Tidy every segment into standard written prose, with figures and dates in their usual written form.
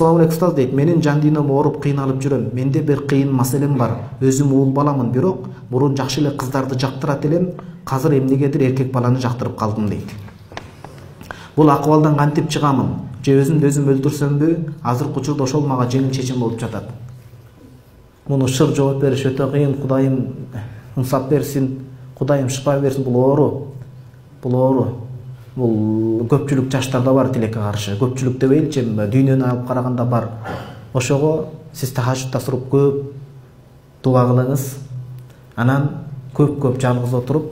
Assalamu алейкум устаз дейт. Менин жан дүйнөм ооруп кыйналып жүрөм. Менде бир кыйын маселем бар. Өзүм уул баламын, бирок мурун жакшы эле кыздарды жактырат элем. Азыр эмнегедир эркек баланы жактырып калдым дейт. Бул акыбалдан кантип чыгамын? Же өзүмдү өзүм өлтүрсөмбү? Азыркы учурда ошол мага жеңил чечим болуп жатат. Муну шыр жооп бериш өтө кыйын. Кудайым ынсап берсин, Кудайым шыпа берсин. Бул оору. Бул көпчүлүк жаштарда бар тилекке каршы. Көпчүлүк дебейинчи, дүйнөнү алып караганда бар. Ошого сиз тахажжудда туруп көп дуа кылыңыз. Анан көп жалгыз отуруп,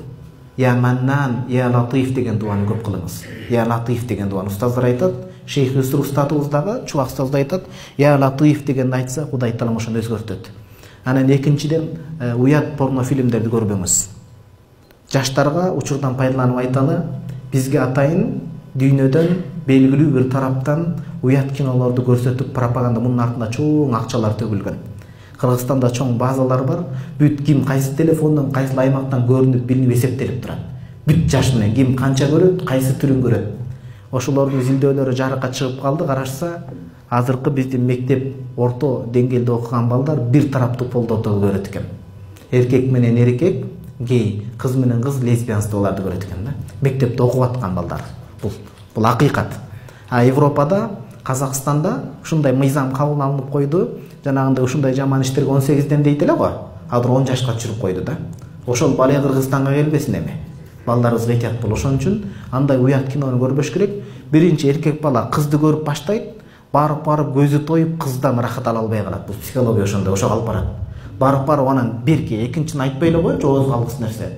Я Маннан, Я Латиф деген дуаны көп кылыңыз. Я Латиф деген дуаны устаздар айтат. Шейх Юсур устатыбыз дагы, чубак устаз да айтат. Я Латиф дегенди айтса, Кудай таалам ошону өзгөртөт. Анан экинчиден, уят порно фильмдерди көрбөңүз. Жаштарга учурдан пайдаланып айталы, бизге атайын дүйнөдөн белгилүү бир тараптан уят кинолорду көрсөтүп пропаганда, мунун артында чоң акчалар төгүлгөн. Кыргызстанда чоң базалар бар. Бүт ким кайсы телефондон, кайсы аймактан көрүнүп, билинип, эсептелип турат. Бүт жаш менен ким канча көрөт, кайсы түрүн көрөт. Ошолордун изилдөөлөрү жарыкка чыгып калды. Карашса, азыркы биздин мектеп орто деңгээлде окуган балдар бир тараптуу полдооту көрөт экен. Эркек менен эркек, гей, кыз менен кыз лесбиянстволорду көрөт экен да. Мектепте окуп аткан балдар. Бул акыйкат. А Европада, Казакстанда ушундай мыйзам кабыл алынып койду. Жанагындай ушундай жаман иштерге 18ден дейт эле го. Азыр 10 жашка түшүрүп койду да. Ошол бала Кыргызстанга келбесин эми. Балдарыбызга этият бол. Ошон үчүн андай уят кинону көрбөш керек. Биринчи эркек бала кызды көрүп баштайт, барып көзү тоюп, кыздан рахат ала албай калат. Бул психология ошондой, ошого алып барат. Барып анан берки экинчини айтпай эле койчу, ооз калгыс нерсе.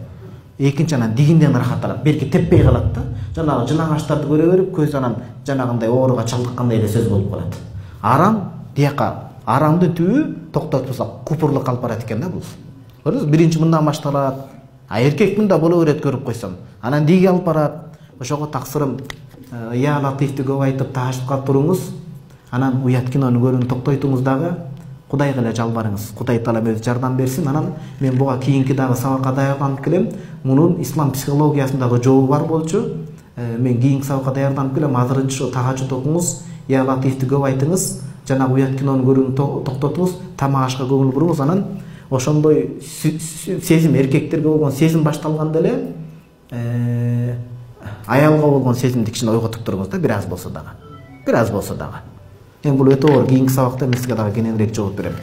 Экинчи анан дигинден рахат алат. Берки теппей калат да. Жанагы жынаагаштарды көрө берип, көз анан жанагындай ооруга чалдыккандай эле сөз болуп калат. Арам дияка, арамды түбү токтотпосок купурлук алып барат экен да бул. Көрдүңүзбү? Биринчи мындан башталат. А эркек мында боло берет көрүп койсом. Анан диги алып барат. Ошого таксырым Я Латифти көп айтып тахажжудка туруңуз. Анан уят кинону көрүүнү токтойтуңуз дагы. Кудайга эле жалбарыңыз. Кудай таалам өзү жардам берсин. Анан мен буга кийинки дагы сабакка даярданып келем. Мунун ислам психологиясындагы жообу бар болчу. Мен кийинки сабакка даярданып келем. Азырынча тахажжуд окуңуз, Я Латифти көп айтыңыз. Жанагы уят кинону көрүүнү токтотуңуз, тамак ашка көңүл буруңуз. Анан ошондой сезим, эркектерге болгон сезим башталганда эле аялга болгон сезимди кичине ойготуп туруңуз да, бир аз болсо дагы. Бир аз болсо дагы. Мен бул өтө оор, кийинки сабакта мен сизге дагы кененирээк жооп берем.